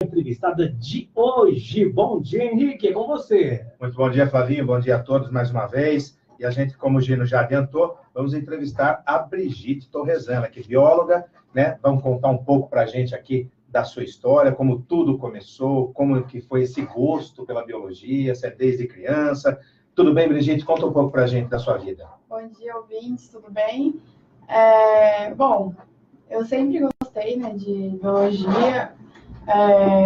Entrevistada de hoje. Bom dia, Henrique, é com você. Muito bom dia, Flavinho. Bom dia a todos mais uma vez. E a gente, como o Gino já adiantou, vamos entrevistar a Brigitte Torresana, que é bióloga, né? Vamos contar um pouco para a gente aqui da sua história, como tudo começou, como que foi esse gosto pela biologia, se é desde criança. Tudo bem, Brigitte? Conta um pouco para a gente da sua vida. Bom dia, ouvintes, tudo bem? Bom, eu sempre gostei, né, de biologia.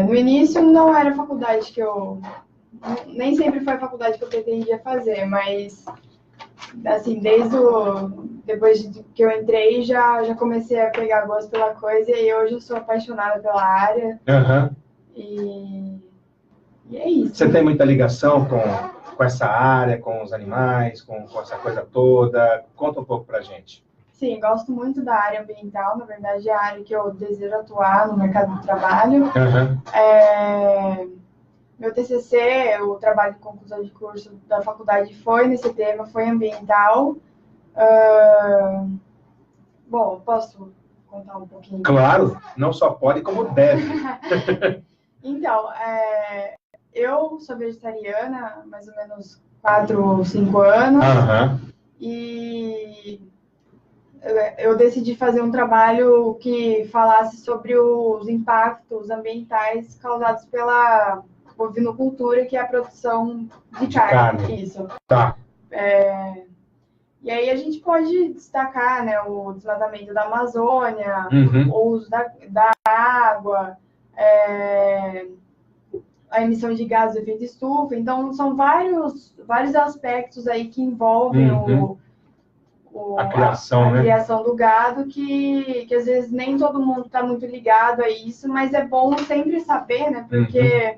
No início não era faculdade que eu... Nem sempre foi a faculdade que eu pretendia fazer, mas, assim, depois que eu entrei, já comecei a pegar gosto pela coisa e hoje eu sou apaixonada pela área. Uhum. E é isso. Você tem muita ligação com essa área, com os animais, com essa coisa toda? Conta um pouco pra gente. Sim, gosto muito da área ambiental, na verdade é a área que eu desejo atuar no mercado de trabalho. Uhum. Meu TCC, o trabalho de conclusão de curso da faculdade foi nesse tema, foi ambiental. Bom, posso contar um pouquinho? Claro, não só pode, como deve. Então, eu sou vegetariana há mais ou menos 4 ou 5 anos. Uhum. E eu decidi fazer um trabalho que falasse sobre os impactos ambientais causados pela bovinocultura, que é a produção de carne. Isso. Tá. E aí a gente pode destacar, né, o desmatamento da Amazônia, o uso da água, a emissão de gases de efeito estufa. Então, são vários aspectos aí que envolvem a criação, né? Criação do gado, que às vezes nem todo mundo está muito ligado a isso, mas é bom sempre saber, né? Porque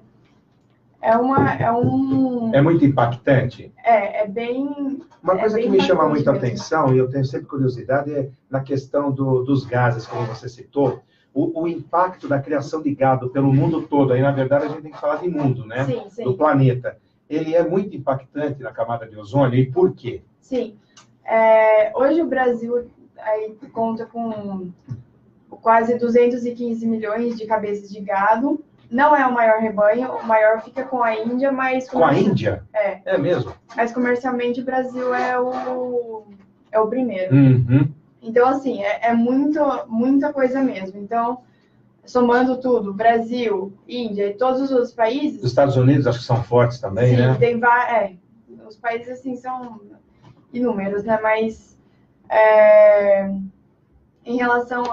é muito impactante. É bem... Uma coisa que me chama muita atenção, e eu tenho sempre curiosidade, é na questão dos gases, como você citou, o impacto da criação de gado pelo mundo todo. Aí, na verdade, a gente tem que falar de mundo, né? Sim, sim. Do planeta. Ele é muito impactante na camada de ozônio, e por quê? Sim. Hoje o Brasil aí conta com quase 215 milhões de cabeças de gado. Não é o maior rebanho, o maior fica com a Índia, mas... Com a Índia? É mesmo? Mas comercialmente o Brasil é o primeiro. Uhum. Então, assim, muita coisa mesmo. Então, somando tudo, Brasil, Índia e todos os outros países... Os Estados Unidos acho que são fortes também, sim, né? Tem os países, assim, são inúmeros, né? Mas em relação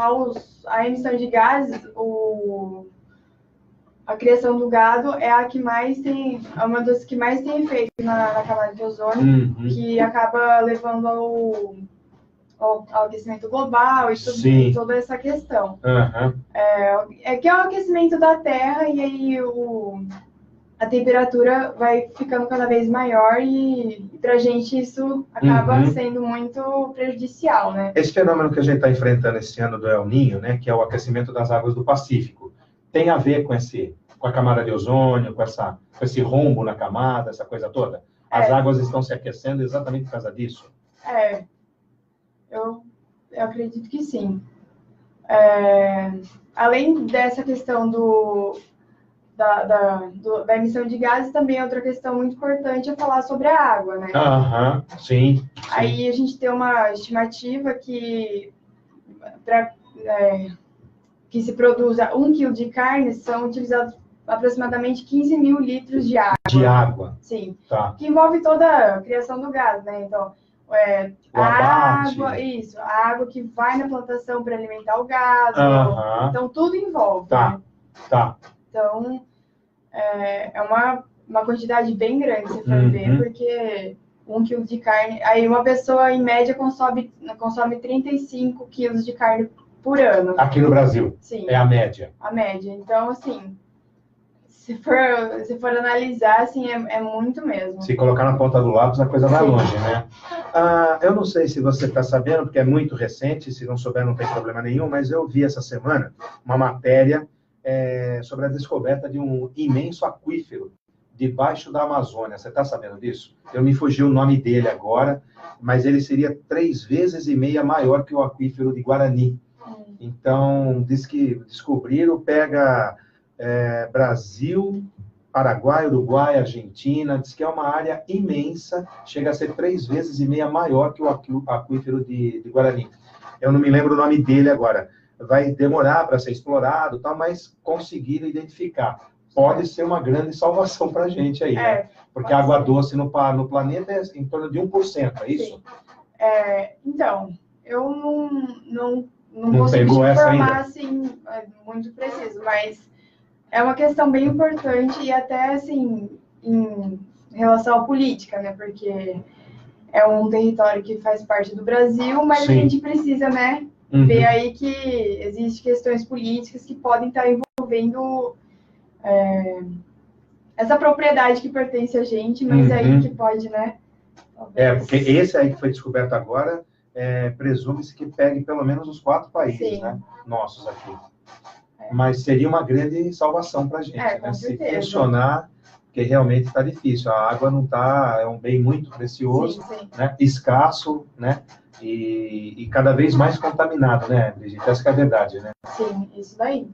à emissão de gases, a criação do gado é uma das que mais tem efeito na camada de ozônio, que acaba levando ao aquecimento global e toda essa questão. Que é o aquecimento da Terra, e aí a temperatura vai ficando cada vez maior e para a gente isso acaba sendo muito prejudicial, né? Esse fenômeno que a gente está enfrentando esse ano do El Niño, né, que é o aquecimento das águas do Pacífico, tem a ver com a camada de ozônio, com esse rombo na camada, essa coisa toda? As águas estão se aquecendo exatamente por causa disso? Eu acredito que sim. Além dessa questão da emissão de gases, também outra questão muito importante é falar sobre a água, né? Sim. Aí a gente tem uma estimativa que que se produza 1 quilo de carne, são utilizados aproximadamente 15 mil litros de água. De água? Sim. Tá. Que envolve toda a criação do gado, né? Então, a água que vai na plantação para alimentar o gado. Então, tudo envolve. Tá. Então, é uma quantidade bem grande, se for ver, porque 1 quilo de carne... Aí, uma pessoa, em média, consome 35 quilos de carne por ano. Aqui no Brasil? Sim. É a média? A média. Então, assim, se for analisar, assim, é muito mesmo. Se colocar na ponta do lápis, a coisa vai longe, né? Eu não sei se você está sabendo, porque é muito recente, se não souber não tem problema nenhum, mas eu vi essa semana uma matéria sobre a descoberta de um imenso aquífero debaixo da Amazônia. Você está sabendo disso? Eu me fugi o nome dele agora, mas ele seria 3,5 vezes maior que o aquífero de Guarani. Então, diz que descobriram, pega Brasil, Paraguai, Uruguai, Argentina, diz que é uma área imensa, chega a ser 3,5 vezes maior que o aquífero de Guarani. Eu não me lembro o nome dele agora. Vai demorar para ser explorado, tal, mas conseguiram identificar. Pode ser uma grande salvação para a gente aí, né? Porque a água doce no planeta é em torno de 1%, é isso? Então, eu não Não consigo pegou te essa informar ainda? assim, muito preciso, mas é uma questão bem importante e até assim, em relação à política, né? Porque é um território que faz parte do Brasil, mas Sim. a gente precisa, né, ver aí que existem questões políticas que podem estar envolvendo essa propriedade que pertence a gente, mas aí que pode, né? Talvez... Porque esse aí que foi descoberto agora, presume-se que pegue pelo menos os 4 países, Sim. né? Nossos aqui. Mas seria uma grande salvação para a gente, né? Se funcionar, porque realmente está difícil. A água não está, é um bem muito precioso, sim. Né? Escasso, né? E cada vez mais contaminado, né, Brigitte? Essa que é a verdade, né? Sim, isso daí.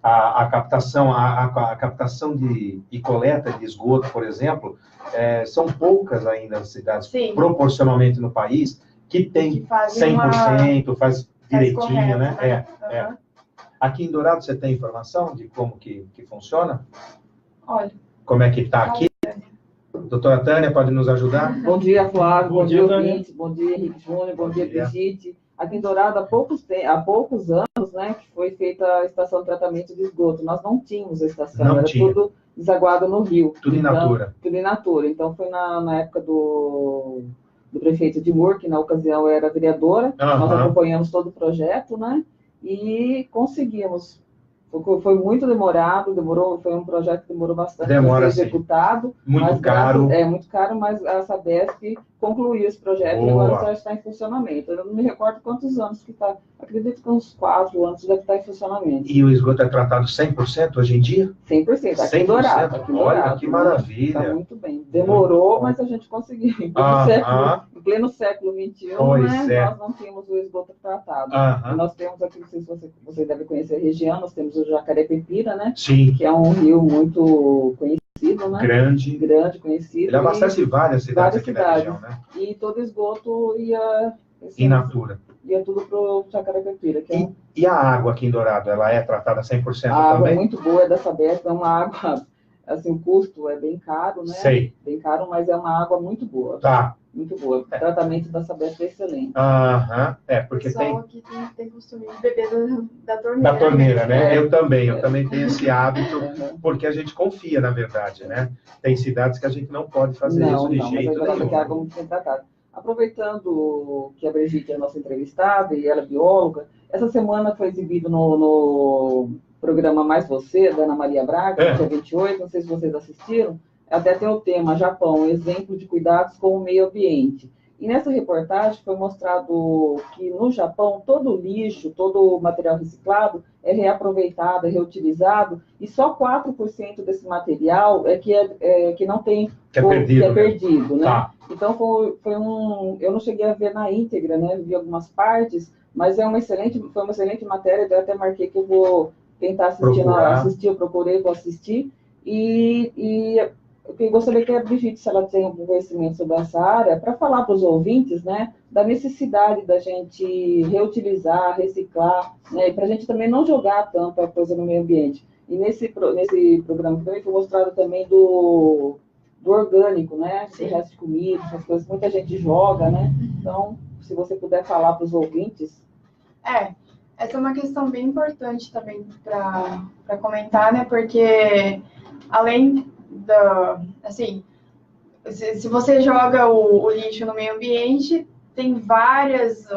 A captação e coleta de esgoto, por exemplo, são poucas ainda as cidades, proporcionalmente no país, que tem 100%, faz direitinho, né? Aqui em Dourado, você tem informação de como que funciona? Olha. Como é que está aqui? Doutora Tânia, pode nos ajudar? Bom dia, Flávio. Bom dia, ouvintes. Bom dia, Henrique Júnior. Bom dia, Brigitte. Aqui em Dourado, há poucos anos, né, que foi feita a estação de tratamento de esgoto. Nós não tínhamos a estação, era tudo desaguado no rio. Tudo in natura. Tudo in natura. Então, foi na época do prefeito Edmur, que na ocasião era vereadora. Nós acompanhamos todo o projeto, né, e conseguimos. Foi muito demorado, foi um projeto que demorou bastante para ser executado. Muito caro. Muito caro, mas a Sabesp concluiu esse projeto e agora já está em funcionamento. Eu não me recordo quantos anos que está, acredito que uns 4 anos já está em funcionamento. E o esgoto é tratado 100% hoje em dia? 100%, aqui em Dourado. Olha, que maravilha. Está muito bem. Demorou, mas a gente conseguiu. Em pleno século XXI, né, nós não tínhamos o esgoto tratado. E nós temos aqui, não sei se você deve conhecer a região, nós temos o Jacareí-Pepira, né? Sim. Que é um rio muito conhecido, né? Grande, conhecido. Ele abastece várias cidades aqui na região, né? E todo esgoto ia... in natura. Ia tudo para o Jacareí-Pepira. E a água aqui em Dourado, ela é tratada 100% também? A água é também? muito boa, é da Sabesp, é uma água... Assim, o custo é bem caro, né? Sei. Bem caro, mas é uma água muito boa. Tá. Muito boa. O tratamento da Sabesp é excelente. Porque o pessoal aqui tem costume de beber da torneira. Da torneira, né? Eu também tenho esse hábito, porque a gente confia, na verdade, né? Tem cidades que a gente não pode fazer isso de jeito nenhum. Que a água muito bem tratada. Aproveitando que a Brigitte é a nossa entrevistada e ela é bióloga, essa semana foi exibido no programa Mais Você, da Ana Maria Braga, dia 28, não sei se vocês assistiram, até tem o tema Japão, exemplo de cuidados com o meio ambiente. E nessa reportagem foi mostrado que no Japão todo o lixo, todo o material reciclado é reaproveitado, é reutilizado, e só 4% desse material que não tem... Que é perdido, né? Tá. Então eu não cheguei a ver na íntegra, né? Vi algumas partes, mas foi uma excelente matéria, eu até marquei que eu vou tentar assistir, eu procurei, vou assistir, e eu gostaria que a Brigitte, se ela tem algum conhecimento sobre essa área, para falar para os ouvintes, né, da necessidade da gente reutilizar, reciclar, né, para a gente também não jogar tanta coisa no meio ambiente. E nesse programa também foi mostrado também do orgânico, né, do resto de comida, essas coisas, muita gente joga, né, então, se você puder falar para os ouvintes. Essa é uma questão bem importante também para comentar, né? Porque além assim, se você joga o lixo no meio ambiente, tem várias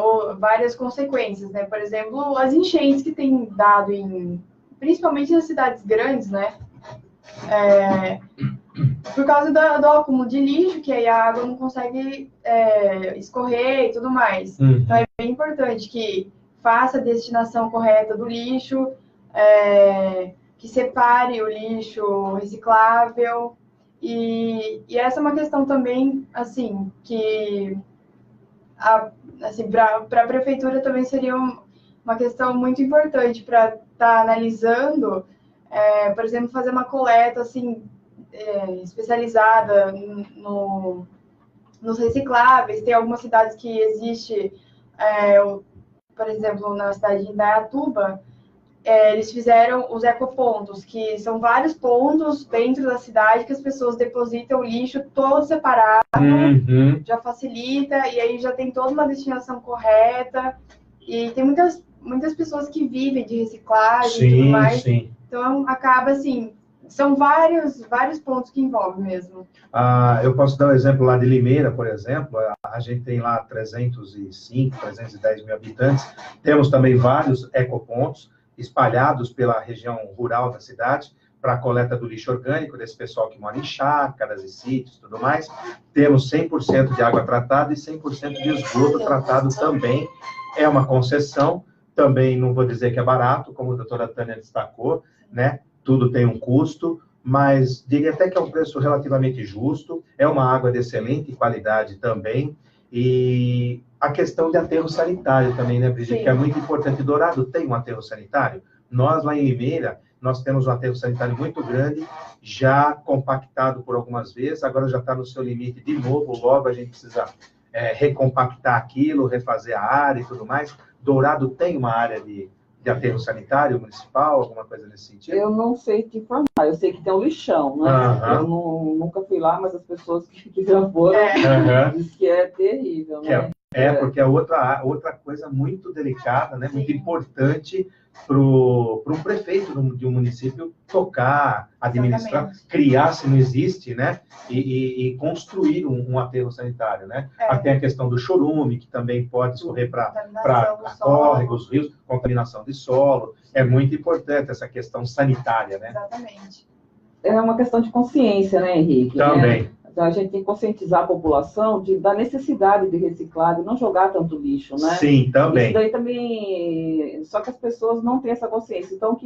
consequências, né? Por exemplo, as enchentes que tem dado principalmente nas cidades grandes, né? Por causa do acúmulo de lixo, que aí a água não consegue escorrer e tudo mais. Então é bem importante que faça a destinação correta do lixo, que separe o lixo reciclável. E essa é uma questão também, assim, que assim, para a prefeitura também seria uma questão muito importante para estar analisando por exemplo, fazer uma coleta assim, especializada nos recicláveis. Tem algumas cidades que existe, por exemplo, na cidade de Indaiatuba, eles fizeram os ecopontos, que são vários pontos dentro da cidade que as pessoas depositam o lixo todo separado, já facilita, e aí já tem toda uma destinação correta, e tem muitas pessoas que vivem de reciclagem e tudo mais. Sim. Então, acaba assim, são vários pontos que envolvem mesmo. Eu posso dar um exemplo lá de Limeira, por exemplo. A gente tem lá 305, 310 mil habitantes. Temos também vários ecopontos espalhados pela região rural da cidade para a coleta do lixo orgânico, desse pessoal que mora em chácaras e sítios e tudo mais. Temos 100% de água tratada e 100% de esgoto tratado também. É uma concessão, também não vou dizer que é barato, como a doutora Tânia destacou, né? Tudo tem um custo, mas diria até que é um preço relativamente justo, é uma água de excelente qualidade também, e a questão de aterro sanitário também, né, Brigitte, que é muito importante. Dourado tem um aterro sanitário. Nós, lá em Limeira, nós temos um aterro sanitário muito grande, já compactado por algumas vezes, agora já está no seu limite de novo, logo a gente precisa recompactar aquilo, refazer a área e tudo mais. Dourado tem uma área de aterro sanitário municipal, alguma coisa nesse sentido? Eu não sei te informar, eu sei que tem um lixão, né? Eu nunca fui lá, mas as pessoas que já foram dizem que é terrível, né? Porque é outra coisa muito delicada, né? Muito importante para um prefeito de um município tocar, administrar, criar, se não existe, né? E construir um aterro sanitário, né? Tem a questão do chorume, que também pode escorrer para córregos, rios, contaminação de solo. É muito importante essa questão sanitária, né? Exatamente. É uma questão de consciência, né, Henrique? Também. Né? Então, a gente tem que conscientizar a população da necessidade de reciclar, de não jogar tanto lixo, né? Sim, também. Isso daí também... Só que as pessoas não têm essa consciência. Então,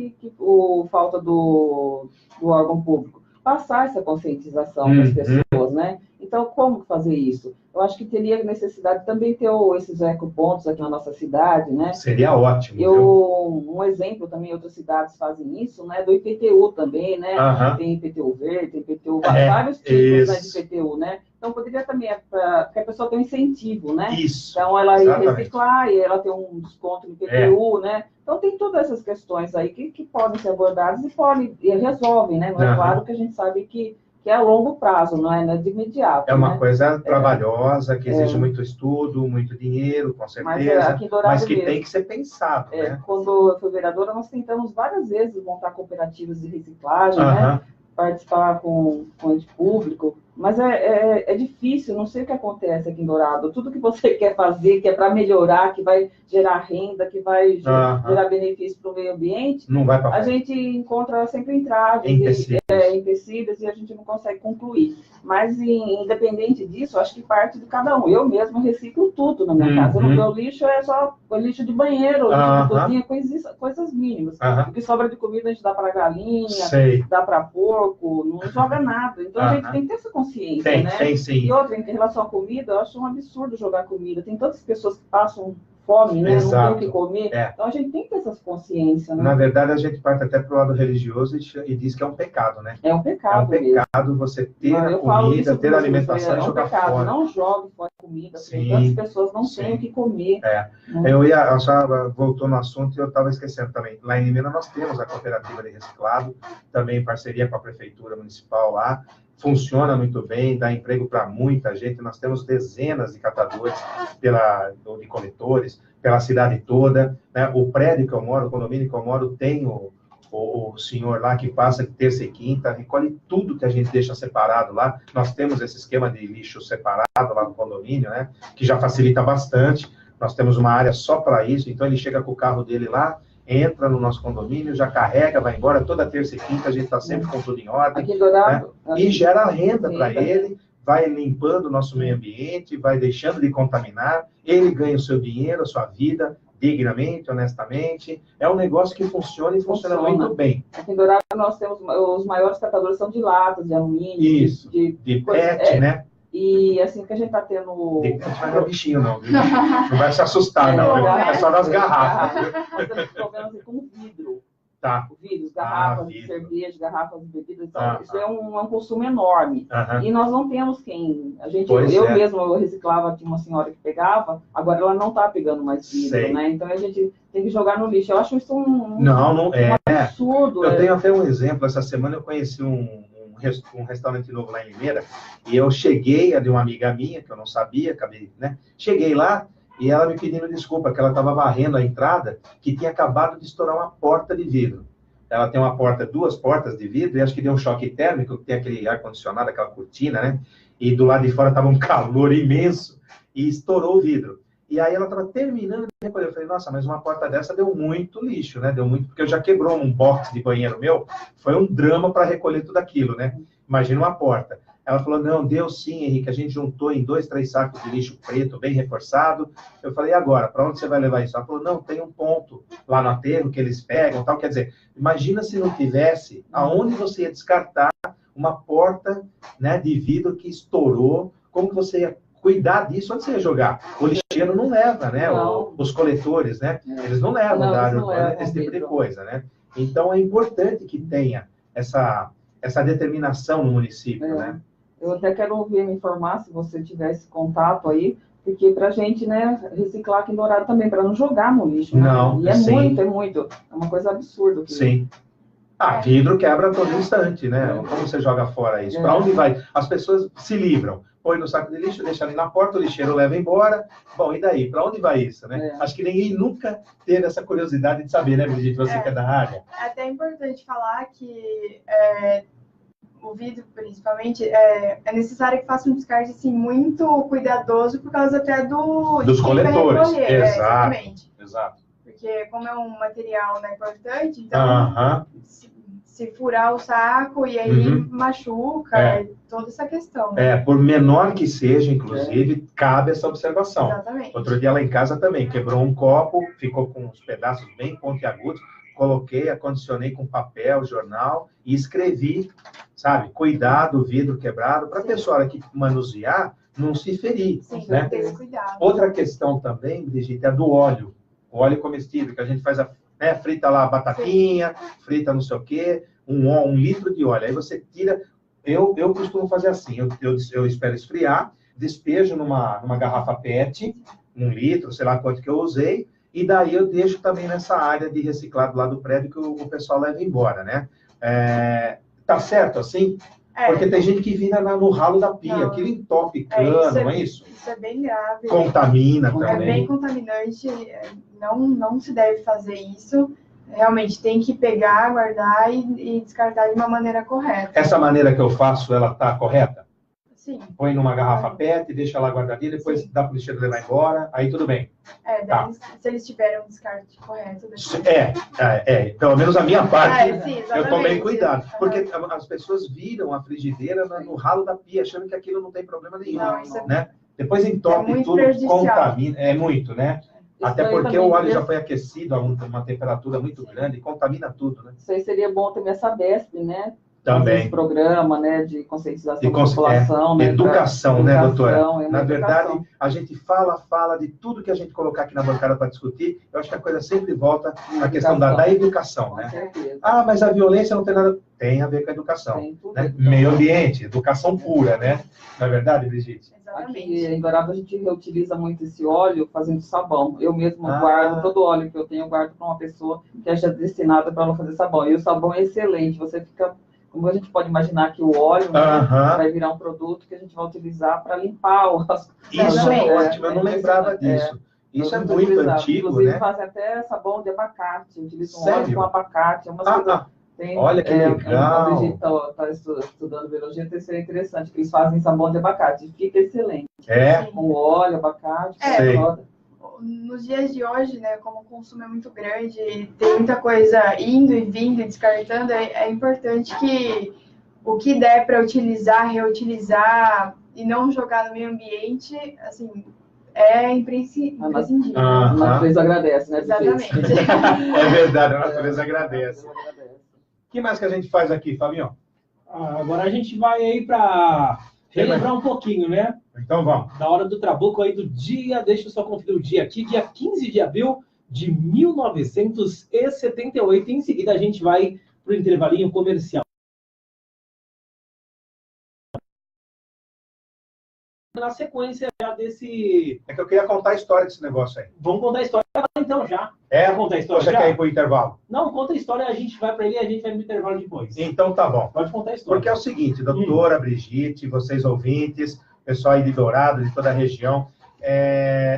falta do órgão público passar essa conscientização das pessoas, né? Então, como fazer isso? Eu acho que teria necessidade também ter esses ecopontos aqui na nossa cidade, né? Seria ótimo. Um exemplo também, outras cidades fazem isso, né? Do IPTU também, né? Tem IPTU verde, tem IPTU, vários tipos, né, de IPTU, né? Então, poderia também, porque a pessoa tem um incentivo, né? Isso. Então, ela ia reciclar e ela tem um desconto no IPTU, né? Então, tem todas essas questões aí que podem ser abordadas e resolvem, né? Não é claro que a gente sabe que é a longo prazo, não é de imediato. É uma coisa trabalhosa, que exige muito estudo, muito dinheiro, com certeza, mas que tem que ser pensado, né? Quando eu fui vereadora, nós tentamos várias vezes montar cooperativas de reciclagem, né? Participar com o ente público, mas é difícil, não sei o que acontece aqui em Dourado. Tudo que você quer fazer, que é para melhorar, que vai gerar renda, que vai gerar benefício para o meio ambiente, não vai a gente encontra sempre entraves, empecilhos, e a gente não consegue concluir. Mas, independente disso, acho que parte de cada um. Eu mesmo reciclo tudo na minha casa. O meu lixo é só o lixo de banheiro, lixo de cozinha, coisas mínimas. O que sobra de comida a gente dá para galinha, dá para porco, não joga nada. Então, a gente tem que ter essa consciência, né? E outra, em relação à comida, eu acho um absurdo jogar comida. Tem tantas pessoas que passam fome, né? Não tem o que comer. Então, a gente tem que ter essas consciências, né? Na verdade, a gente parte até para o lado religioso e diz que é um pecado, né? É um pecado. É um pecado você ter a comida, ter a alimentação e jogar fora. Não jogue fora comida, porque tantas pessoas não têm o que comer. A senhora voltou no assunto e eu estava esquecendo também. Lá em Limeira nós temos a cooperativa de reciclado, também em parceria com a prefeitura municipal lá. Funciona muito bem, dá emprego para muita gente. Nós temos dezenas de catadores de coletores pela cidade toda, né? O prédio que eu moro, o condomínio que eu moro, tem o senhor lá que passa de terça e quinta, recolhe tudo que a gente deixa separado lá. Nós temos esse esquema de lixo separado lá no condomínio, né? Que já facilita bastante. Nós temos uma área só para isso, então ele chega com o carro dele lá, entra no nosso condomínio, já carrega, vai embora. Toda terça e quinta a gente está sempre com tudo em ordem. Aqui em Dourado, né? E gera renda para ele, vai limpando o nosso meio ambiente, vai deixando de contaminar, ele ganha o seu dinheiro, a sua vida, dignamente, honestamente. É um negócio que funciona e funciona muito bem. Aqui em Dourado nós temos os maiores catadores são de latas, de alumínio. Isso, de PET, né? E assim que a gente está tendo... De PET não é bichinho, não. Viu? Não vai se assustar, não. É só das garrafas. Nós temos problemas com vidro. Vidros, garrafas de cerveja, garrafas de bebidas, então, isso é um consumo enorme. E nós não temos quem... Eu mesmo, eu reciclava, tinha uma senhora que pegava, agora ela não está pegando mais vidro, né? Então a gente tem que jogar no lixo. Eu acho isso um absurdo. Eu tenho até um exemplo. Essa semana eu conheci um restaurante novo lá em Limeira, e eu cheguei, de uma amiga minha, que eu não sabia, acabei, né? Cheguei lá, e ela me pedindo desculpa, que ela estava varrendo a entrada, que tinha acabado de estourar uma porta de vidro. Ela tem duas portas de vidro, e acho que deu um choque térmico, que tem aquele ar-condicionado, aquela cortina, né? E do lado de fora estava um calor imenso, e estourou o vidro. E aí ela estava terminando de recolher. Eu falei, nossa, mas uma porta dessa deu muito lixo, né? Deu muito, porque já quebrou um box de banheiro meu, foi um drama para recolher tudo aquilo, né? Imagina uma porta. Ela falou, não, deu sim, Henrique, a gente juntou em 2, 3 sacos de lixo preto, bem reforçado. Eu falei, e agora, para onde você vai levar isso? Ela falou, não, tem um ponto lá no aterro que eles pegam, tal. Quer dizer, imagina se não tivesse, aonde você ia descartar uma porta, né, de vidro que estourou, como que você ia cuidar disso? Onde você ia jogar? O lixeiro não leva, né? Os coletores, né? Eles não levam da área urbana, esse tipo de coisa, né? Então, é importante que tenha essa determinação no município, né? Eu até quero me informar, se você tiver esse contato aí, porque para a gente, né, reciclar aqui em Dourado também, para não jogar no lixo, né? Não, e é muito, é uma coisa absurda. Sim. Vidro quebra a todo instante, né? Como você joga fora isso? Para onde vai? As pessoas se livram, põe no saco de lixo, deixa ali na porta, o lixeiro leva embora. Bom, e daí? Para onde vai isso, né? Acho que ninguém nunca teve essa curiosidade de saber, né, Brigitte? Você que é da área. É até importante falar que o vidro, principalmente, é necessário que faça um descarte assim, muito cuidadoso, por causa até dos coletores. Exatamente. Exato. Porque como é um material, né, importante, então se furar o saco e aí machuca, toda essa questão. Né? Por menor que seja, inclusive, cabe essa observação. Exatamente. Outro dia lá em casa também, quebrou um copo, ficou com uns pedaços bem pontiagudos, coloquei, acondicionei com papel, jornal e escrevi, sabe, cuidar do vidro quebrado, para a pessoa que manusear não se ferir. Sim, né? ter esse cuidado. Outra questão também, Brigitte, é do óleo. O óleo comestível, que a gente faz, frita lá a batatinha, frita não sei o quê, 1 litro de óleo. Aí você tira, eu costumo fazer assim, eu espero esfriar, despejo numa garrafa PET, 1 litro, sei lá quanto que eu usei, e daí eu deixo também nessa área de reciclado lá do prédio que o pessoal leva embora, né? Tá certo assim? Porque tem gente que vira no ralo da pia, aquilo entope cano, não é isso? Isso é bem grave. Contamina também. É bem contaminante, não se deve fazer isso. Realmente tem que pegar, guardar e descartar de uma maneira correta. Essa maneira que eu faço, ela tá correta? Sim. Põe numa garrafa PET, deixa lá guardadinha, depois dá para o lixeiro levar embora, aí tudo bem. Se eles tiverem um descarte correto. Pelo menos a minha parte, sim, eu tomei cuidado. Porque as pessoas viram a frigideira no ralo da pia, achando que aquilo não tem problema nenhum. Né? Depois entope tudo, contamina. É muito, né? Até porque o óleo já foi aquecido a uma temperatura muito grande e contamina tudo, né? Isso aí seria bom também essa Sabesp, né? Também. Esse programa, né, de conscientização da população. Né, educação, né, doutora? Na verdade, a gente fala de tudo que a gente colocar aqui na bancada para discutir. Eu acho que a coisa sempre volta à questão da educação, né? Certeza. Mas a violência não tem nada... Tem a ver com a educação. Tem tudo. Né? Meio ambiente, educação pura, né? Não é verdade, Brigitte? Aqui em Dourado a gente reutiliza muito esse óleo fazendo sabão. Eu mesmo guardo todo o óleo que eu tenho, eu guardo para uma pessoa que é destinada para ela fazer sabão. E o sabão é excelente, você fica... Como a gente pode imaginar que o óleo vai virar um produto que a gente vai utilizar para limpar o... Isso é ótimo, eu não lembrava disso. Isso é muito antigo, inclusive, né? fazem até sabão de abacate, utilizam Sério? óleo com abacate. Olha que legal. A Brigitte está estudando biologia, então isso é interessante, que eles fazem sabão de abacate, fica excelente. Com óleo, abacate, nos dias de hoje, né, como o consumo é muito grande, tem muita coisa indo e vindo e descartando, é importante que o que der para utilizar, reutilizar e não jogar no meio ambiente, assim, é imprescindível. A natureza agradece, né? Exatamente. É verdade, a natureza agradece. O que mais que a gente faz aqui, Fabinho? Agora a gente vai aí para relembrar um pouquinho, né? Então vamos. Na hora do Trabuco aí do dia, deixa eu só conferir o dia aqui, dia 15 de abril de 1978. Em seguida, a gente vai para o intervalinho comercial. Na sequência já desse... É que eu queria contar a história desse negócio aí. Vamos contar a história então já. É? Contar a história Ou você já? quer ir para o intervalo? Não, conta a história, a gente vai para ele e a gente vai no intervalo depois. Então tá bom. Pode contar a história. Porque é o seguinte, doutora Brigitte, vocês ouvintes, pessoal aí de Dourado, de toda a região,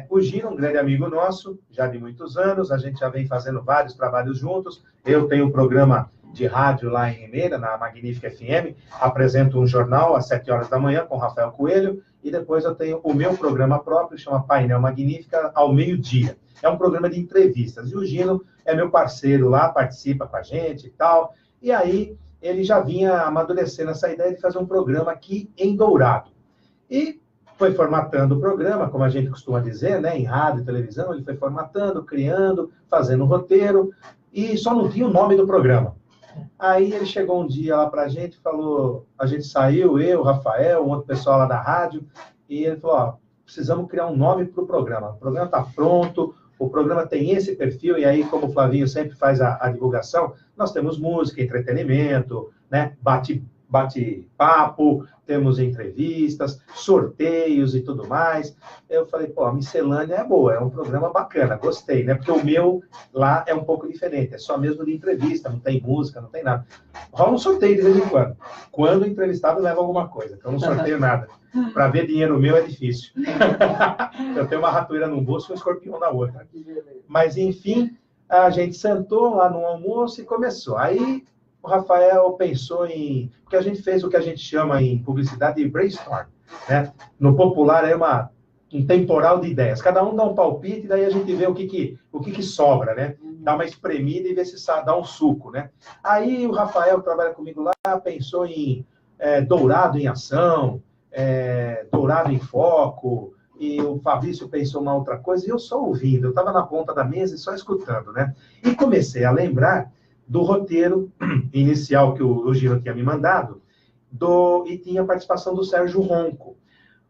o Gino, um grande amigo nosso, já de muitos anos, a gente já vem fazendo vários trabalhos juntos. Eu tenho um programa de rádio lá em Limeira, na Magnífica FM, apresento um jornal às 7 horas da manhã com Rafael Coelho, e depois eu tenho o meu programa próprio, chama Painel Magnífica, ao meio-dia. É um programa de entrevistas, e o Gino é meu parceiro lá, participa com a gente e tal, e aí ele já vinha amadurecendo essa ideia de fazer um programa aqui em Dourado. E foi formatando o programa, como a gente costuma dizer, né, em rádio e televisão, ele foi formatando, criando, fazendo um roteiro, e só não tinha o nome do programa. Aí ele chegou um dia lá pra gente, falou, a gente saiu, eu, o Rafael, um outro pessoal lá da rádio, e ele falou, ó, precisamos criar um nome pro programa. O programa tá pronto, o programa tem esse perfil, e aí, como o Flavinho sempre faz a divulgação, nós temos música, entretenimento, né, bate-papo, temos entrevistas, sorteios e tudo mais. Eu falei, pô, a miscelânea é boa, é um programa bacana, gostei, né? Porque o meu lá é um pouco diferente, é só mesmo de entrevista, não tem música, não tem nada. Rola um sorteio de vez em quando. Quando o entrevistado leva alguma coisa, então eu não sorteio nada. Para ver dinheiro meu é difícil. Eu tenho uma ratoeira num bolso e um escorpião na outra. Mas, enfim, a gente sentou lá no almoço e começou. Aí o Rafael pensou em... Porque a gente fez o que a gente chama em publicidade de brainstorm, né? No popular é um temporal de ideias. Cada um dá um palpite e daí a gente vê o que sobra, né? Dá uma espremida e vê se dá um suco, né? Aí o Rafael, que trabalha comigo lá, pensou em Dourado em ação, Dourado em foco, e o Fabrício pensou uma outra coisa, e eu só ouvindo. Eu estava na ponta da mesa e só escutando, né? E comecei a lembrar do roteiro inicial que o Gino tinha me mandado, e tinha a participação do Sérgio Ronco.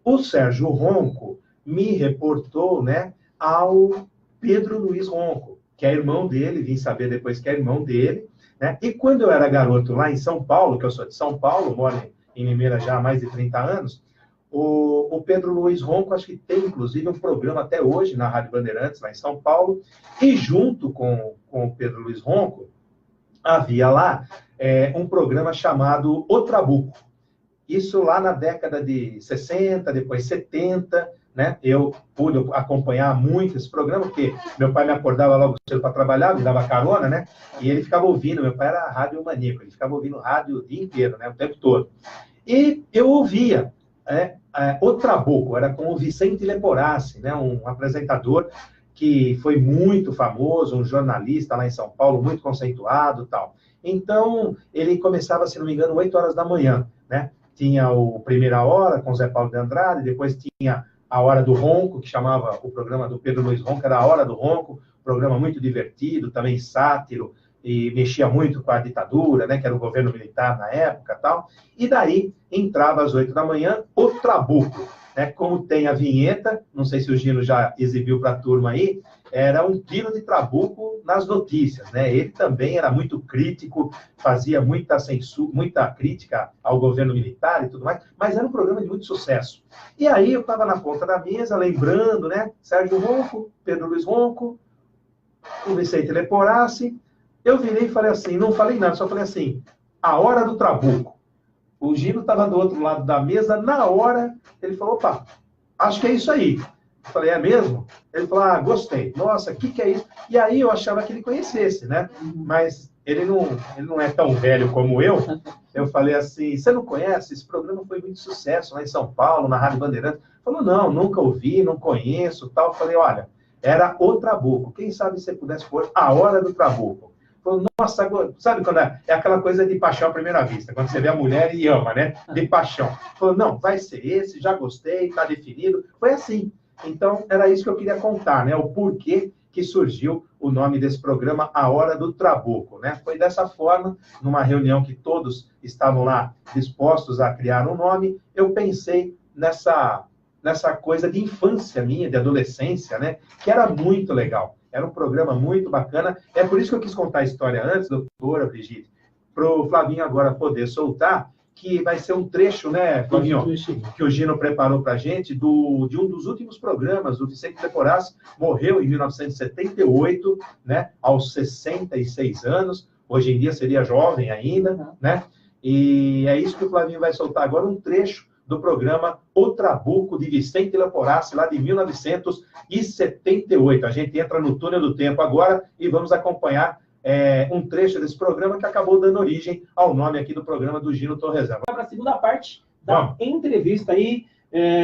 O Sérgio Ronco me reportou, né, ao Pedro Luiz Ronco, que é irmão dele, vim saber depois que é irmão dele, né? E quando eu era garoto lá em São Paulo, que eu sou de São Paulo, moro em Limeira já há mais de 30 anos, o Pedro Luiz Ronco, acho que tem, inclusive, um programa até hoje na Rádio Bandeirantes, lá em São Paulo, e junto com o Pedro Luiz Ronco, havia lá um programa chamado O Trabuco. Isso lá na década de 60, depois 70, né? Eu pude acompanhar muito esse programa, porque meu pai me acordava logo cedo para trabalhar, me dava carona, né? E ele ficava ouvindo, meu pai era radiomaníaco, ele ficava ouvindo rádio o dia inteiro, né? O tempo todo. E eu ouvia, O Trabuco, era com o Vicente Leporassi, né? Um apresentador que foi muito famoso, um jornalista lá em São Paulo, muito conceituado e tal. Então, ele começava, se não me engano, 8 horas da manhã, né? Tinha o Primeira Hora, com Zé Paulo de Andrade, depois tinha a Hora do Ronco, que chamava o programa do Pedro Luiz Ronco, era a Hora do Ronco, programa muito divertido, também sátiro, e mexia muito com a ditadura, né? Que era o governo militar na época e tal. E daí, entrava às 8 da manhã, o Trabuco, né? Como tem a vinheta, não sei se o Gino já exibiu para a turma aí, era um tiro de trabuco nas notícias, né? Ele também era muito crítico, fazia muita censura, muita crítica ao governo militar e tudo mais, mas era um programa de muito sucesso. E aí eu estava na ponta da mesa, lembrando, né? Sérgio Ronco, Pedro Luiz Ronco, o Vicente Leporassi. Eu virei e falei assim, não falei nada, só falei assim, a hora do trabuco. O Gino estava do outro lado da mesa, na hora, ele falou, opa, acho que é isso aí. Eu falei, é mesmo? Ele falou, gostei. Nossa, o que é isso? E aí eu achava que ele conhecesse, né? Mas ele não é tão velho como eu. Eu falei assim, você não conhece? Esse programa foi muito sucesso lá em São Paulo, na Rádio Bandeirantes. Ele falou, não, nunca ouvi, não conheço, tal. Eu falei, olha, era o Trabuco. Quem sabe se você pudesse pôr a hora do Trabuco. Falou, nossa, sabe quando é aquela coisa de paixão à primeira vista, quando você vê a mulher e ama, né? De paixão. Falou, não, vai ser esse, já gostei, tá definido. Foi assim. Então, era isso que eu queria contar, né? O porquê que surgiu o nome desse programa, A Hora do Trabuco, né? Foi dessa forma, numa reunião que todos estavam lá dispostos a criar um nome, eu pensei nessa coisa de infância minha, de adolescência, né? Que era muito legal. Era um programa muito bacana. É por isso que eu quis contar a história antes, doutora Brigitte, para o Flavinho agora poder soltar, que vai ser um trecho, né, Flavinho, que o Gino preparou para a gente, de um dos últimos programas. O Vicente Leporassi morreu em 1978, né, aos 66 anos. Hoje em dia seria jovem ainda, né? E é isso que o Flavinho vai soltar agora, um trecho do programa O Trabuco, de Vicente Leporassi, lá de 1978. A gente entra no túnel do tempo agora e vamos acompanhar um trecho desse programa que acabou dando origem ao nome aqui do programa do Gino Torresão. Para a segunda parte da entrevista aí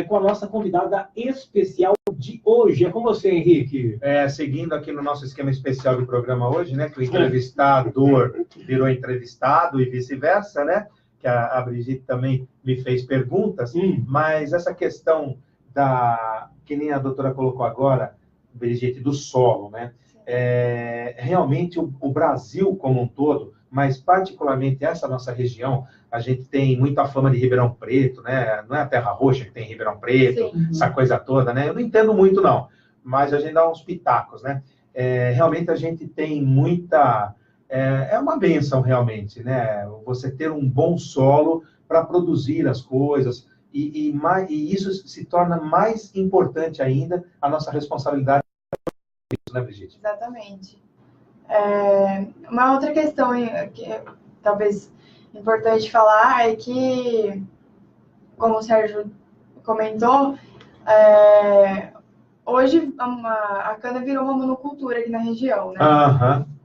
com a nossa convidada especial de hoje. É com você, Henrique. Seguindo aqui no nosso esquema especial do programa hoje, né, que o entrevistador virou entrevistado e vice-versa, né, que a Brigitte também me fez perguntas, mas essa questão que nem a doutora colocou agora, Brigitte, do solo, né, realmente o Brasil como um todo, mas particularmente essa nossa região, a gente tem muita fama de Ribeirão Preto, né? Não é a Terra Roxa que tem Ribeirão Preto, essa coisa toda, né? Eu não entendo muito, não, mas a gente dá uns pitacos, né? Realmente a gente tem muita... É uma bênção, realmente, né? Você ter um bom solo para produzir as coisas, e isso se torna mais importante ainda, a nossa responsabilidade, né, Brigitte? Exatamente. Uma outra questão que talvez importante falar é que, como o Sérgio comentou, hoje a cana virou uma monocultura aqui na região, né?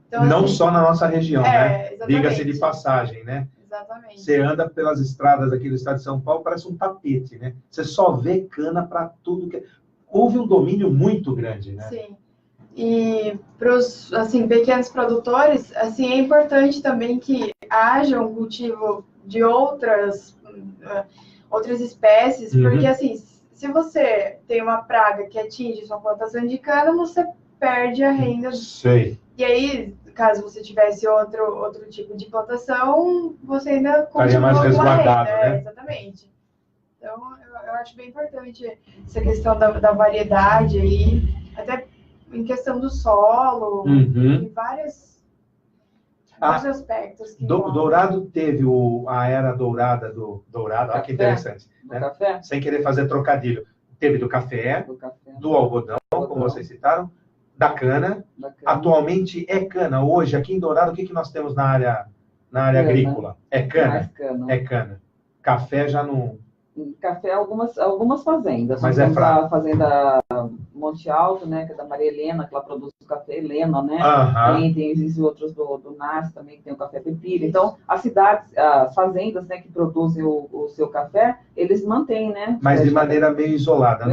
Então, não assim, só na nossa região, né? Diga-se de passagem, né? Exatamente. Você anda pelas estradas aqui do estado de São Paulo, parece um tapete, né? Você só vê cana para tudo que... Houve um domínio muito grande, né? Sim. E para os pequenos produtores, é importante também que haja um cultivo de outras espécies, porque se você tem uma praga que atinge sua plantação de cana, você perde a renda. Sei. E aí, caso você tivesse outro tipo de plantação, você ainda estaria mais resguardado, né? Exatamente. Então, eu acho bem importante essa questão da variedade aí, até em questão do solo, em vários aspectos. Dourado teve a era dourada do Dourado, olha que interessante. Né? Café? Sem querer fazer trocadilho. Teve do café, do algodão, como vocês citaram, da cana. Atualmente é cana. Hoje, aqui em Dourado, o que nós temos na área agrícola? É cana? Cana. É cana. Café já não... Café, algumas fazendas. Mas é fraco. A fazenda Monte Alto, né, que é da Maria Helena, que ela produz o café Helena, né? Existem outros do NAS também, que tem o café Pepilha. Então, as fazendas, né, que produzem o seu café, eles mantêm, né? Mas de maneira meio isolada.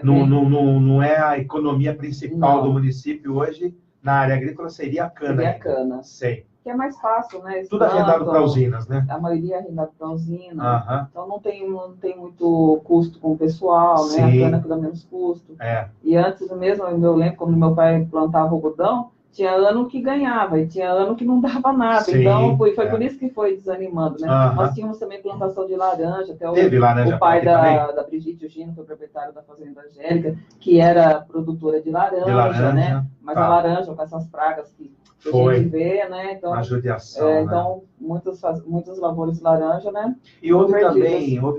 Não é a economia principal do município hoje, na área agrícola, seria a cana. Seria a cana. Sei. Que é mais fácil, né? Tudo arrendado para usinas, né? A maioria é arrendado para usina. Então, não tem muito custo com o pessoal, né? A cana que dá menos custo. E antes mesmo, eu lembro, quando meu pai plantava algodão, tinha ano que ganhava e tinha ano que não dava nada. Então, foi por isso que foi desanimando, né? Nós tínhamos também plantação de laranja. Até o pai da Brigitte, o Gino, foi proprietário da Fazenda Angélica, que era produtora de laranja, né? Mas a laranja, com essas pragas que a gente vê, né? Então, a judiação, então muitas lavouras de laranja, né? E houve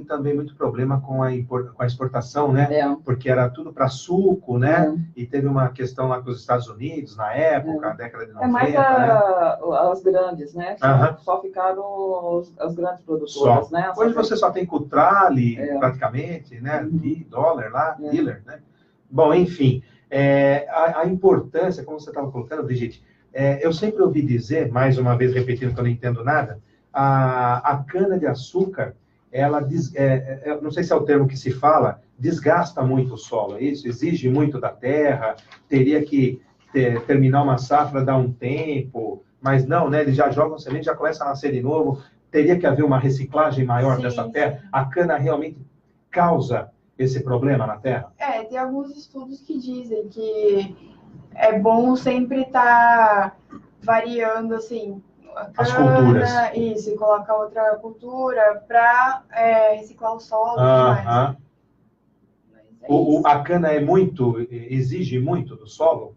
também muito problema com a exportação, né? Porque era tudo para suco, né? E teve uma questão lá com os Estados Unidos, na época, década de 90. Mais as grandes, né? Só ficaram as grandes produtoras, né? Hoje você só tem Cutrale, praticamente, né? De dólar lá, dealer, né? Bom, enfim, a importância, como você estava colocando, Brigitte, eu sempre ouvi dizer, mais uma vez repetindo que eu não entendo nada, a cana-de-açúcar, ela, não sei se é o termo que se fala, desgasta muito o solo, isso exige muito da terra, teria que terminar uma safra, dar um tempo, mas não, né? Eles já jogam semente, já começa a nascer de novo, teria que haver uma reciclagem maior dessa terra. A cana realmente causa esse problema na terra? Tem alguns estudos que dizem que é bom sempre estar variando, assim, as culturas. Isso, e colocar outra cultura para reciclar o solo. A cana exige muito do solo?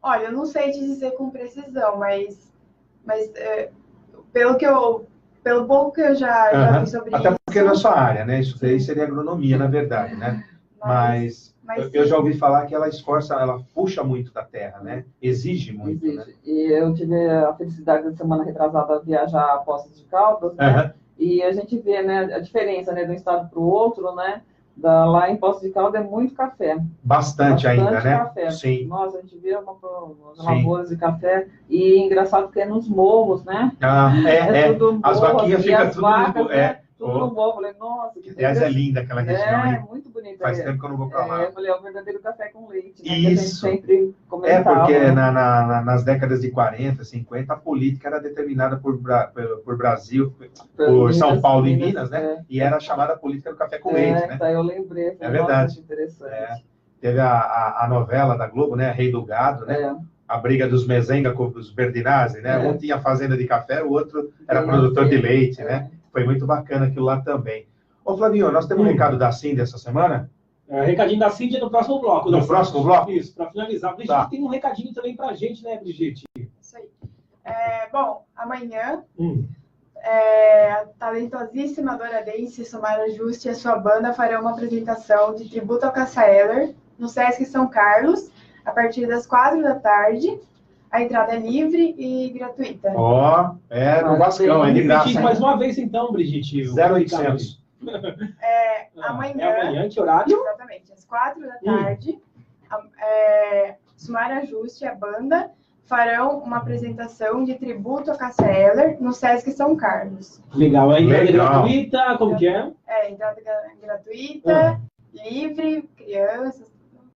Olha, eu não sei te dizer com precisão, mas pelo pouco que eu já vi sobre Até isso... porque é na sua área, né? Isso daí seria agronomia, na verdade, né? Mas eu já ouvi falar que ela esforça, ela puxa muito da terra, né? Exige muito, né? E eu tive a felicidade de semana retrasada viajar a Poços de Caldas, né? E a gente vê, né, a diferença, né, de um estado para o outro, né? Lá em Poços de Caldas é muito café. Bastante ainda, né? Café. Sim. Nossa, a gente vê umas lavouras de café. E engraçado que é nos morros, né? Tudo morro, as vaquinhas ficam tudo vacas, no... né? Tudo no morro. Falei, nossa, que aliás, é linda aquela região, hein? Muito bonita. Faz tempo que eu não vou para lá. Eu falei, é o verdadeiro café com leite, né? Isso. Que a gente sempre comentava. Porque né? nas décadas de 40, 50, a política era determinada por Brasil, por São Paulo e Minas, né? E era chamada política do café com leite, né? Eu lembrei. É verdade. Interessante. Teve a novela da Globo, né? Rei do Gado, né? A briga dos Mezenga com os Berdinazzi, né? Um tinha fazenda de café, o outro era produtor de leite, né? Foi muito bacana aquilo lá também. Ô, Flavinho, nós temos um recado da Cindy essa semana? Recadinho da Cindy no próximo bloco. No próximo bloco? Isso, para finalizar. Brigitte tem um recadinho também pra gente, né, Brigitte? Isso aí. Bom, amanhã, a talentosíssima douradense Sumara Juste e a sua banda farão uma apresentação de tributo ao Cássia Eller no Sesc São Carlos, a partir das 4 da tarde. A entrada é livre e gratuita. No Vascão, é de graça. Mais uma vez, então, Brigitte. 0800. Amanhã, que horário? Exatamente, às 4 da tarde. Sumara Juste e a banda farão uma apresentação de tributo a Cássia Eller no Sesc São Carlos. Legal. A entrada é gratuita? Como que é? Entrada gratuita, livre, crianças,